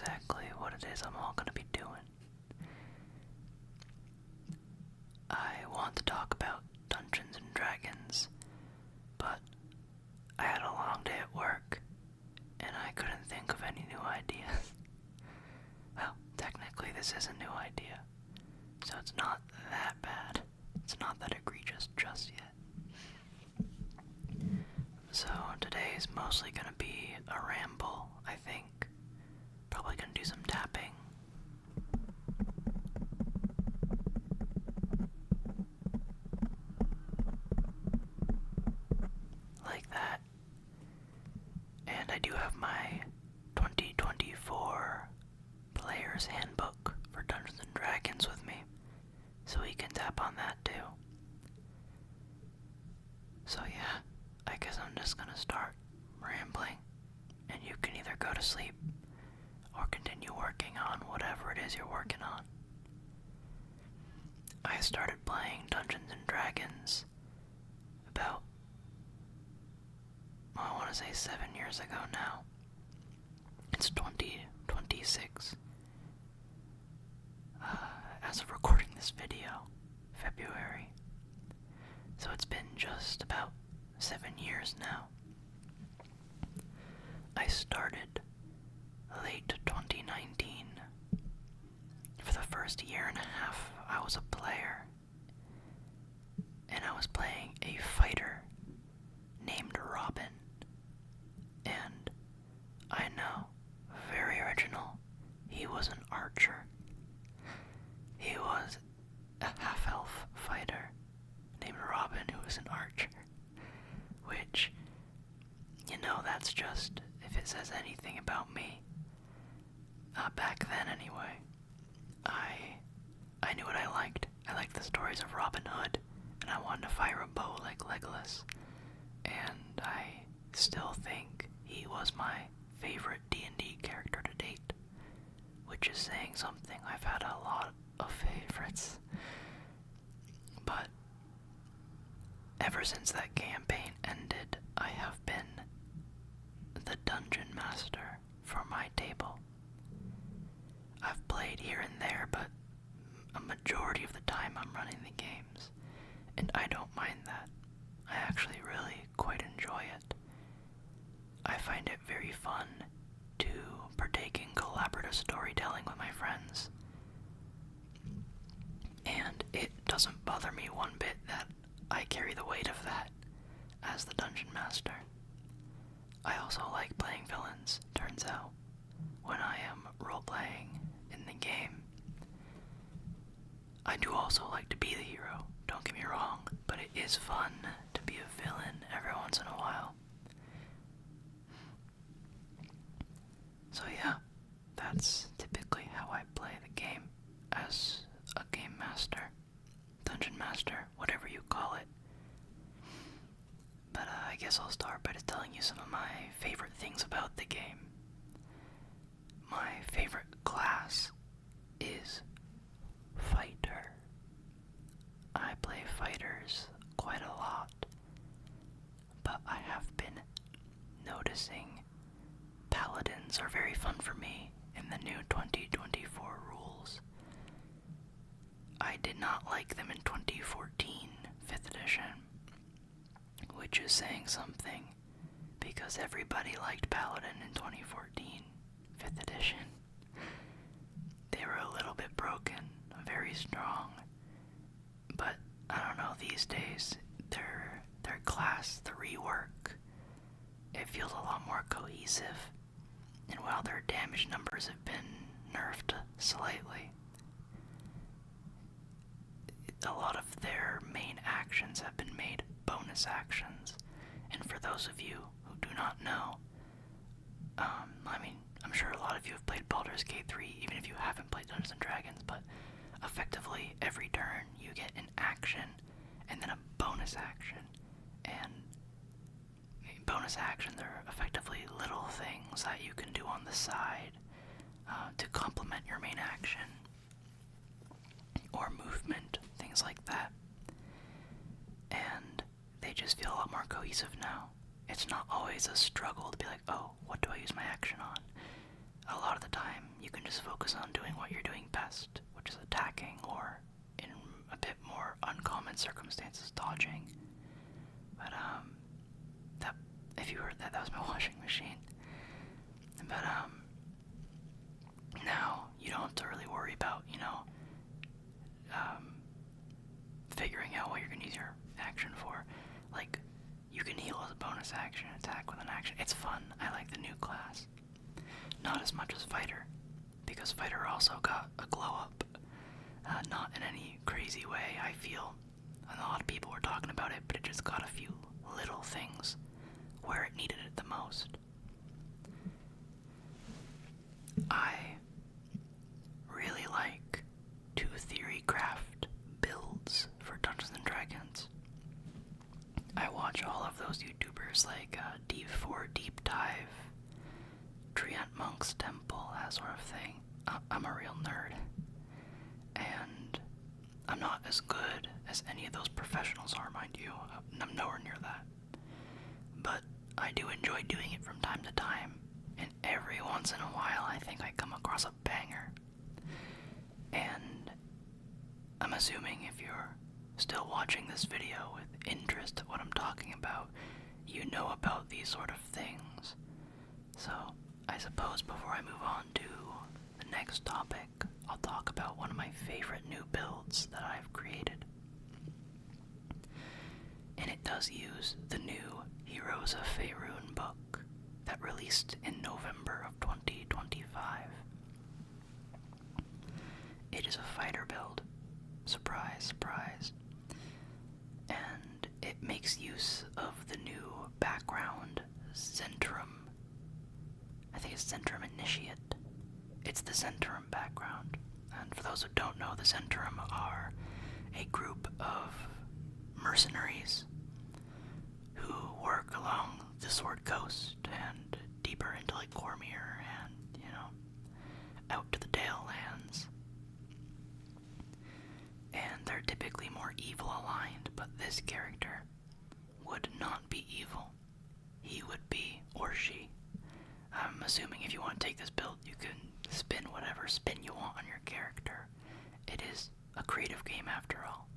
exactly what it is I'm all going to be doing. I want to talk about Dungeons and Dragons, but I had a long day at work, and I couldn't think of any new ideas. Well, technically this is a new idea, so it's not that bad. It's not that egregious just yet. So today is mostly going to be a ramble, I think. Probably going to do some tapping. Like that. And I do have my 2024 Player's Handbook for Dungeons and Dragons with me, so we can tap on that too. So yeah, I guess I'm just gonna start rambling, and you can either go to sleep or continue working on whatever it is you're working on. I started playing Dungeons and Dragons about, I want to say 7 years ago now. It's 2026. As of recording this video, February. So it's been just about 7 years now. I started late 2019. For the first year and a half, I was a player, and I was playing a fighter named Robin. And I know, very original, he was an archer. He was a half-elf fighter named Robin who was an archer. Which, you know, that's just, if it says anything about me. Back then anyway, I knew what I liked. I liked the stories of Robin Hood, and I wanted to fire a bow like Legolas. And I still think he was my favorite D&D character to date, which is saying something. I've had a lot of favorites, but ever since that campaign ended, I have been the dungeon master for my table. I've played here and there, but a majority of the time I'm running the games, and I don't mind that. I actually really quite enjoy it. I find it very fun to partake in collaborative storytelling with my friends, and it doesn't bother me one bit that I carry the weight of that as the dungeon master. I also like playing villains, turns out, when I am role-playing in the game. I do also like to be the hero, don't get me wrong, but it is fun to be a villain every once in a while. So yeah, that's typically how I play the game as a game master, dungeon master, whatever you call it. But I guess I'll start by just telling you some of my favorite things about the game. My favorite class is Fighter. I play fighters quite a lot, but I have been noticing paladins are very fun for me in the new 2024 rules. I did not like them in 2014 5th edition, which is saying something, because everybody liked Paladin in 2014 5th edition. They were a little bit broken, very strong, but I don't know, these days, their class, the rework, it feels a lot more cohesive, and while their damage numbers have been nerfed slightly, a lot of their main actions have been made bonus actions. And for those of you who do not know, I'm sure a lot of you have played Baldur's Gate 3, even if you haven't played Dungeons & Dragons, but effectively every turn you get an action and then a bonus action. And bonus actions are effectively little things that you can do on the side to complement your main action, or movement, things like that. And they just feel a lot more cohesive now. It's not always a struggle to be like, oh, what do I use my action on? A lot of the time, focus on doing what you're doing best, which is attacking, or in a bit more uncommon circumstances, dodging. But that, if you heard that, that was my washing machine. But now you don't have to really worry about, figuring out what you're gonna use your action for. Like, you can heal as a bonus action, attack with an action. It's fun. I like the new class. Not as much as Fighter, because Fighter also got a glow up. Not in any crazy way, I feel. And a lot of people were talking about it, but it just got a few little things where it needed it the most. I really like to theory craft builds for Dungeons & Dragons. I watch all of those YouTubers like D4 Deep Dive, Treant Monk's Temple, that sort of thing. I'm a real nerd. And I'm not as good as any of those professionals are, mind you. I'm nowhere near that. But I do enjoy doing it from time to time. And every once in a while, I think I come across a banger. And I'm assuming if you're still watching this video with interest in what I'm talking about, you know about these sort of things. So, I suppose before I move on to the next topic, I'll talk about one of my favorite new builds that I've created. And it does use the new Heroes of Faerun book that released in November of 2025. It is a fighter build. Surprise, surprise. And it makes use of the new background Zentrum. I think it's Zentrum Initiate. It's the Zentrum background. And for those who don't know, the Zentrum are a group of mercenaries who work along the Sword Coast and deeper into like Cormyr and, out to the Dale lands. And they're typically more evil aligned, but this character would not be evil. He would be, or she. I'm assuming if you want to take this build, you can spin whatever spin you want on your character. It is a creative game after all.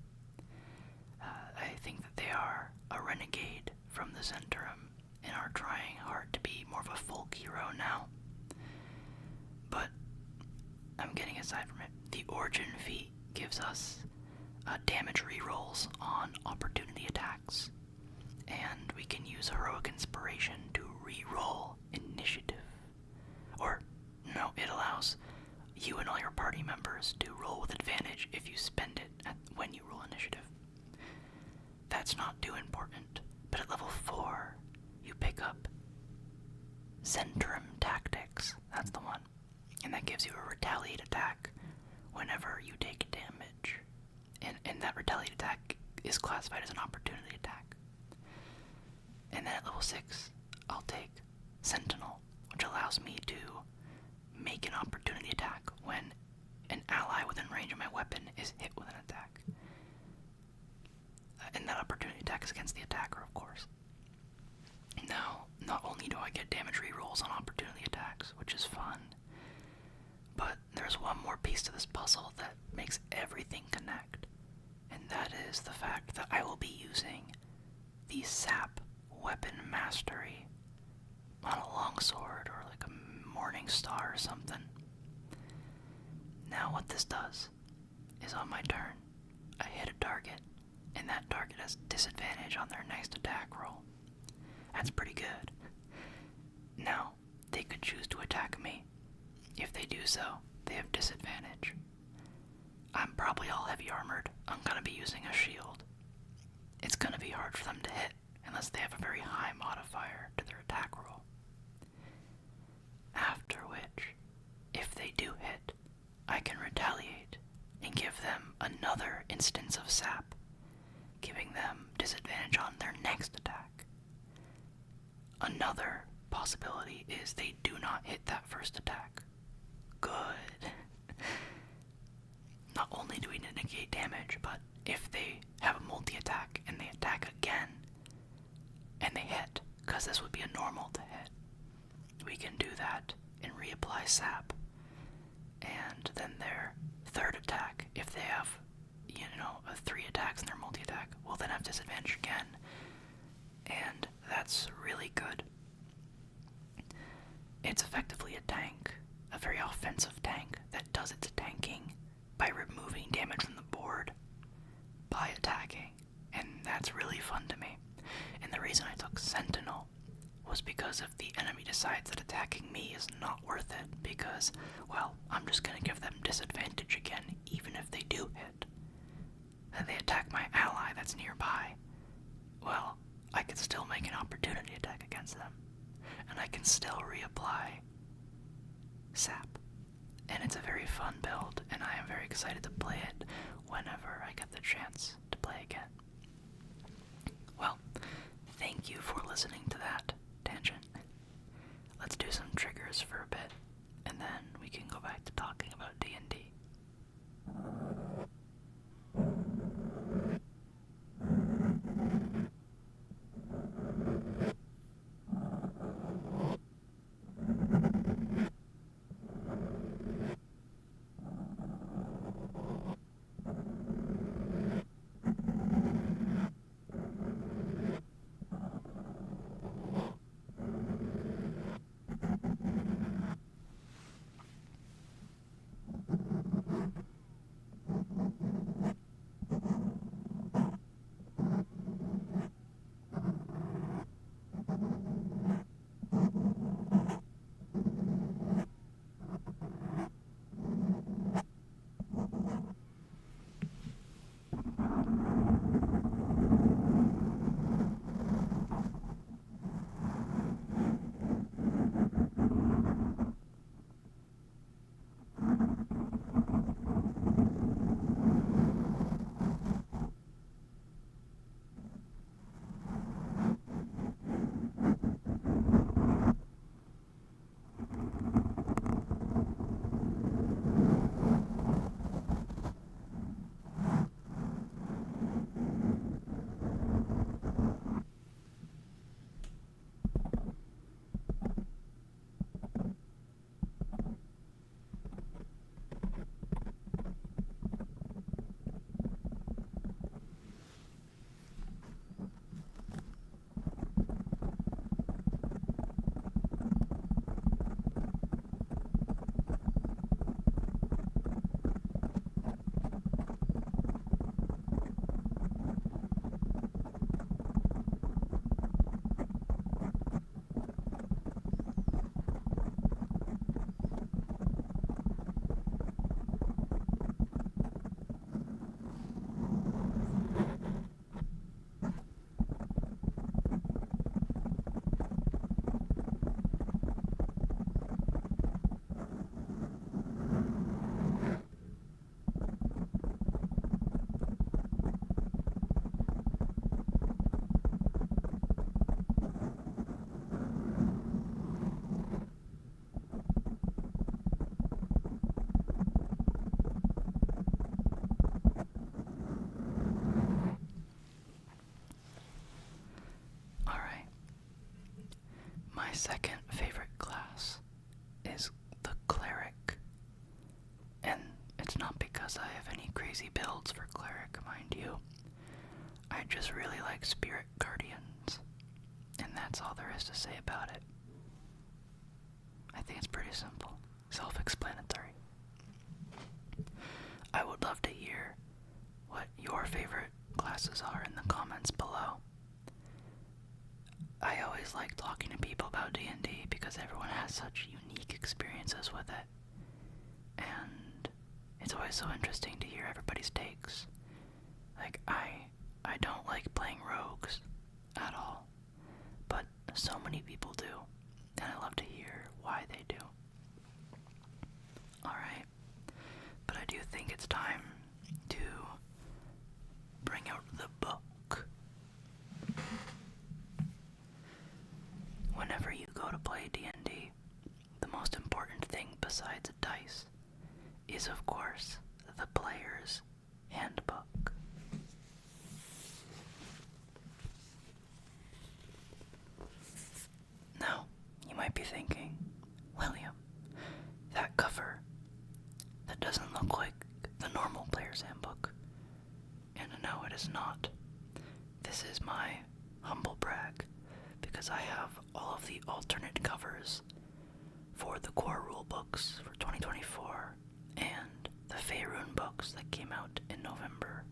I think that they are a renegade from the Zentrum and are trying hard to be more of a folk hero now. But I'm getting aside from it. The Origin feat gives us damage rerolls on opportunity attacks, and we can use Heroic Inspiration to reroll initiative. Or, no, it allows you and all your party members to roll with advantage if you spend it when you roll initiative. That's not too important, but at level 4, you pick up Zentrum Tactics. That's the one. And that gives you a retaliate attack whenever you take damage. And that retaliate attack is classified as an opportunity attack. And then at level 6, I'll take Sentinel, which allows me to make an opportunity attack when an ally within range of my weapon is hit with an attack. And that opportunity attack is against the attacker, of course. Now, not only do I get damage rerolls on opportunity attacks, which is fun, but there's one more piece to this puzzle that makes everything connect. And that is the fact that I will be using the Sap Weapon Mastery on a longsword or like a Morning Star or something. Now what this does is on my turn, I hit a target, and that target has disadvantage on their next attack roll. That's pretty good. Now, they could choose to attack me. If they do so, they have disadvantage. I'm probably all heavy armored. I'm gonna be using a shield. It's gonna be hard for them to hit unless they have a very high modifier to their attack roll. After which, if they do hit, I can retaliate and give them another instance of sap, giving them disadvantage on their next attack. Another possibility is they do not hit that first attack. Good. Not only do we negate damage, but if they have a multi-attack and they attack again, and they hit, because this would be a normal to hit, we can do that and reapply sap, and then their third attack, if they have, a 3 attacks in their multi-attack, will then have disadvantage again, and that's really good. It's effectively a tank, a very offensive tank that does its tanking by removing damage from the board by attacking, and that's really fun to me. And the reason I took Sentinel was because if the enemy decides that attacking me is not worth it, because, well, I'm just going to give them disadvantage again, even if they do hit, and they attack my ally that's nearby, well, I can still make an opportunity attack against them, and I can still reapply sap. And it's a very fun build, and I am very excited to play it whenever I get the chance to play again. Well, thank you for listening to that tangent. Let's do some triggers for a bit, and then we can go back to talking about D&D. My second favorite class is the cleric, and it's not because I have any crazy builds for cleric, mind you. I just really like spirit guardians, and that's all there is to say about it. I think it's pretty simple, self-explanatory. I would love to hear what your favorite classes are in the comments below. I always like talking to people about D&D because everyone has such unique experiences with it, and it's always so interesting to hear everybody's takes. Like, I don't like playing rogues at all, but so many people do, and I love to hear why they do. Alright, but I do think it's time to bring out the book. Whenever you go to play D&D, the most important thing besides dice is, of course, the player's handbook. Now, you might be thinking, William, that cover, is not. This is my humble brag, because I have all of the alternate covers for the core rule books for 2024 and the Faerun books that came out in November.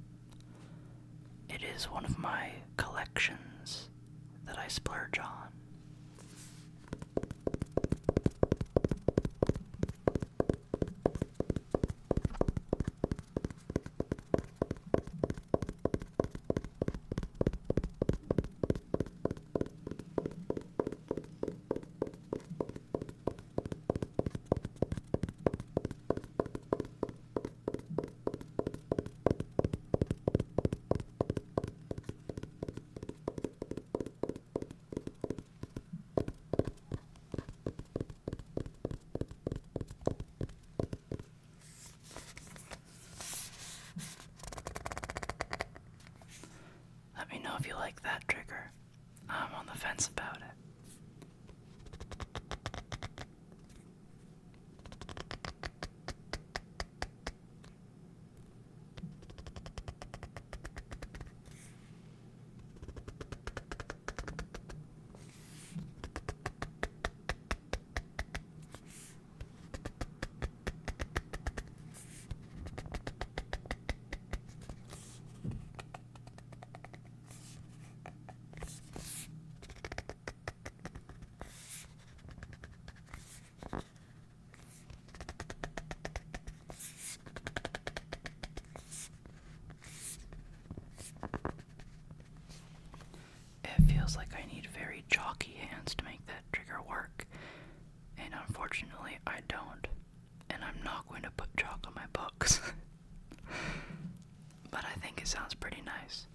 It is one of my collections that I splurge on. Let me know if you like that trigger. I'm on the fence about it. It feels like I need very chalky hands to make that trigger work, and unfortunately I don't, and I'm not going to put chalk on my books. But I think it sounds pretty nice.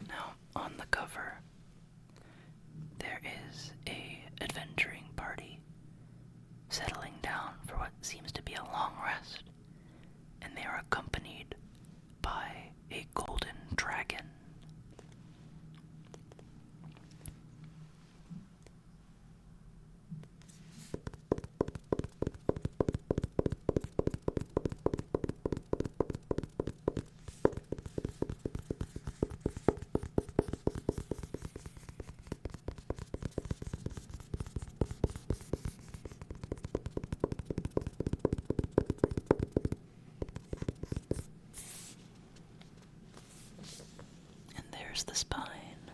Now, on the cover, there is a adventuring party settling down for what seems to be a long rest, and they are accompanied by a golden dragon. The spine.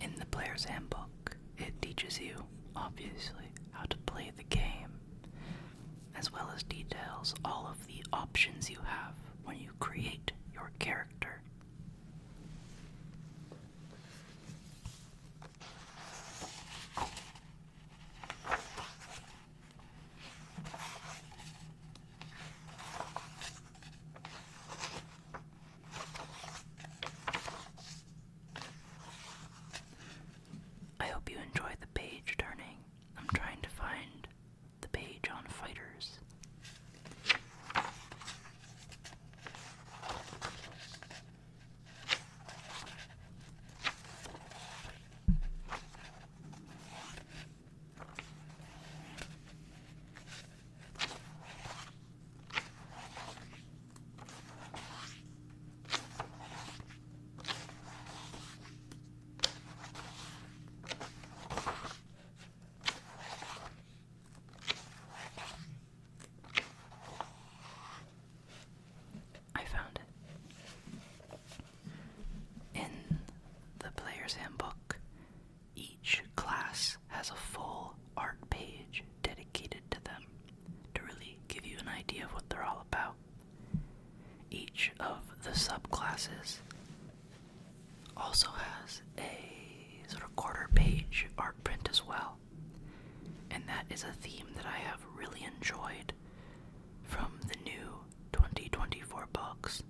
In the player's handbook, it teaches you, obviously, how to play the game, as well as details all of the options you have when you create your character. I hope you enjoy the page turning. I'm trying to find the page on fighters. Handbook. Each class has a full art page dedicated to them to really give you an idea of what they're all about. Each of the subclasses also has a sort of quarter page art print as well, and that is a theme that I have really enjoyed from the new 2024 books.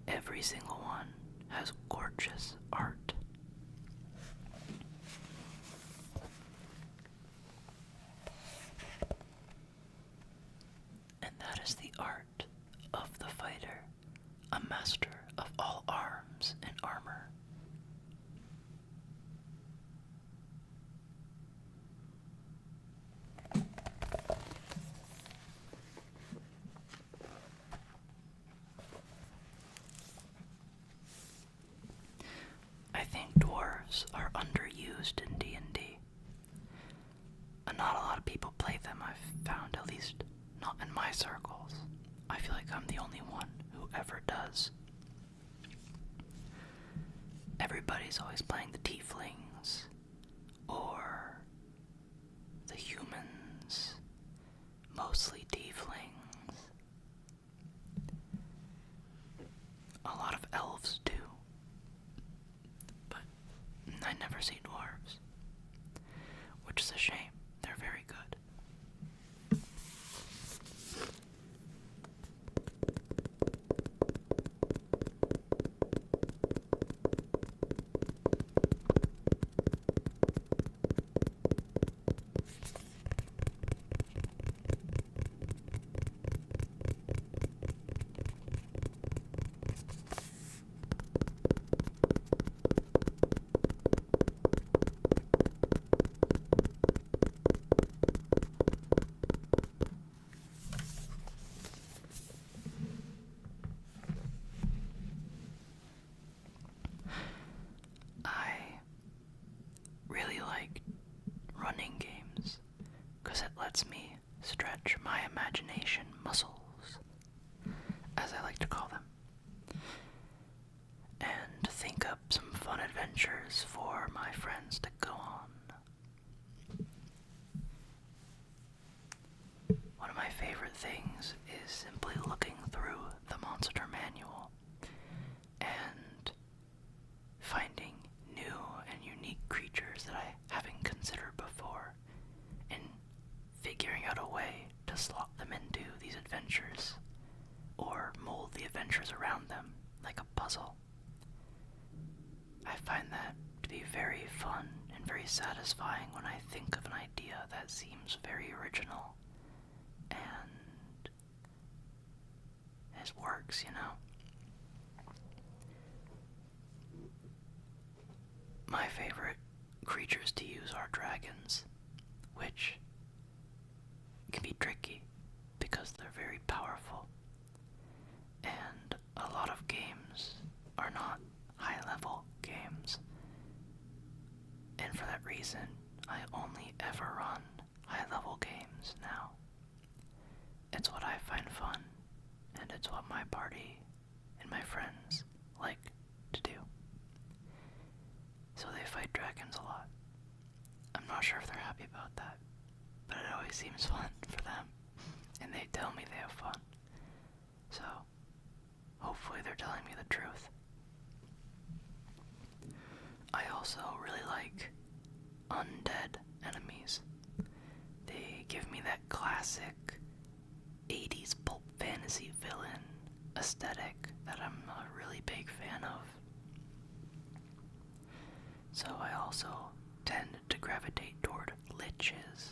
Every single one has gorgeous art. And that is the art of the fighter, a master of all arms and armor. used in D&D. And not a lot of people play them, I've found, at least not in my circles. I feel like I'm the only one who ever does. Everybody's always playing the tieflings, or the humans, mostly tieflings. A lot of elves too, but I never see dwarves, which is a shame. They're very good. Running games, because it lets me stretch my imagination muscles, as I like to call them, and think up some fun adventures for my friends to go on. One of my favorite things is simply looking through the monster manual and finding new and unique creatures that I haven't considered before, and figuring out a way to slot them into these adventures, or mold the adventures around them like a puzzle. I find that to be very fun and very satisfying when I think of an idea that seems very original and it works, you know? My favorite creatures to use are dragons, which can be tricky because they're very powerful, and a lot of games are not high-level games, and for that reason, I only ever run high-level games now. It's what I find fun, and it's what my party and my friends like to do. So they fight dragons a lot. I'm not sure if they're happy about that, but it always seems fun for them, and they tell me they have fun. So, hopefully they're telling me the truth. I also really like undead enemies. They give me that classic 80s pulp fantasy villain aesthetic that I'm a really big fan of. So I also tend to gravitate toward liches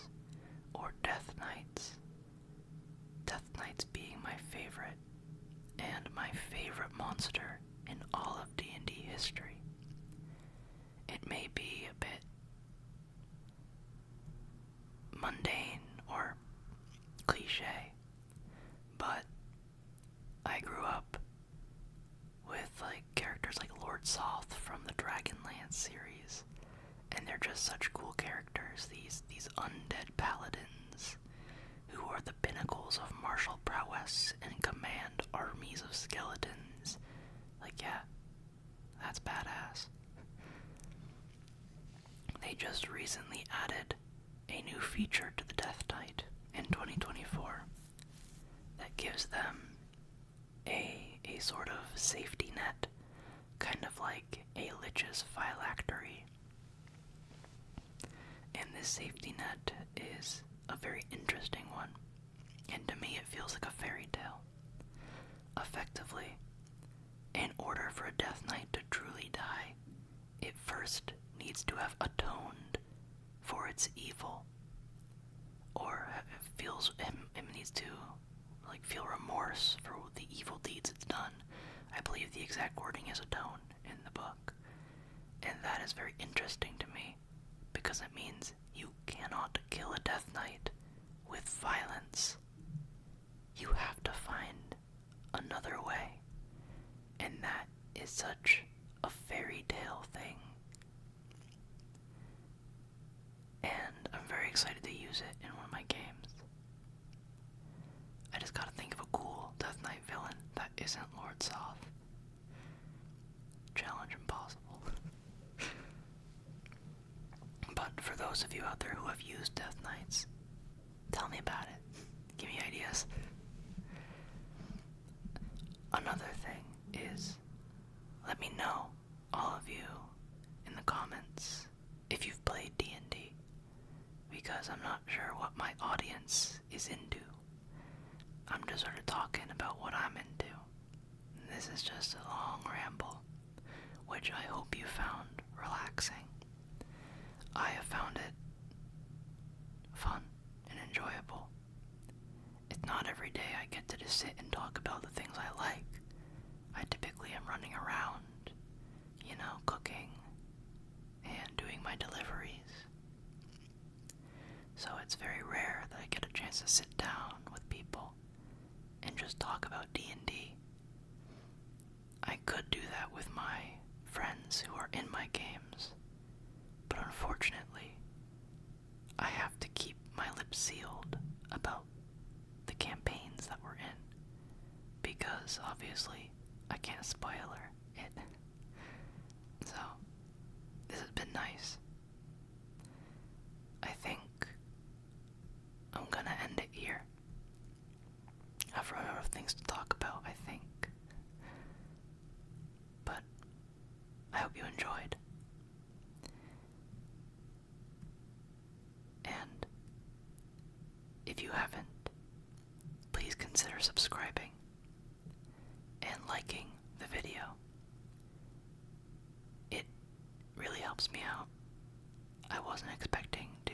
or death knights. Death knights being my favorite, and my favorite monster in all of D&D history. It may be a bit mundane or cliche, but I grew up with characters like Lord Soth from the Dragonlance series, and they're just such cool characters, these undead paladins who are the pinnacles of martial prowess and command armies of skeletons. Yeah, that's badass. They just recently added a new feature to the Death Knight in 2024 that gives them a sort of safety net, kind of like a Lich's phylactery. And this safety net is a very interesting one, and to me it feels like a fairy tale. Effectively, in order for a Death Knight to truly die, it first needs to have atoned for its evil, or it needs to feel remorse for the evil deeds it's done. I believe the exact wording is atone in the book, and that is very interesting to me, because it means you cannot kill a Death Knight with violence. You have to find another way, and that is such a fairy tale thing. those of you out there who have used Death Knights, tell me about it. Give me ideas. Another thing is, let me know, all of you, in the comments, if you've played D&D, because I'm not sure what my audience is into. I'm just sort of talking about what I'm into. This is just a long ramble, which I hope you found relaxing. I have found it fun and enjoyable. It's not every day I get to just sit and talk about the things I like. I typically am running around, cooking and doing my deliveries. So it's very rare that I get a chance to sit down with people and just talk about D&D. I could do that with my friends who are in my games, but unfortunately, I have to keep my lips sealed about the campaigns that we're in, because obviously I can't spoiler it. So, this has been nice. I think I'm gonna end it here. I've run out of things to talk about, I think. But I hope you enjoyed. And if you haven't, please consider subscribing and liking the video. It really helps me out. I wasn't expecting to,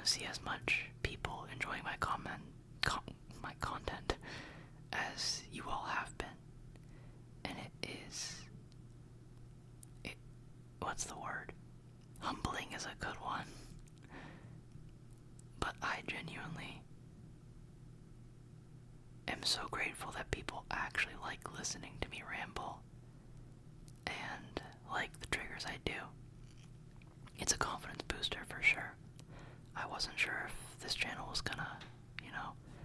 see as much people enjoying my content as you all have been. And what's the word? Humbling is a good one. But I genuinely am so grateful that people actually like listening to me ramble and like the triggers I do. It's a confidence booster for sure. I wasn't sure if this channel was gonna,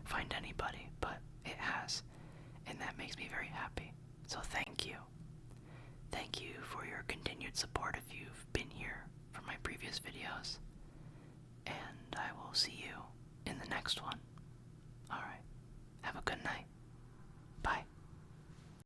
find anybody, but it has, and that makes me very happy. So thank you. Thank you for your continued support if you've been here from my previous videos, and I will see you in the next one.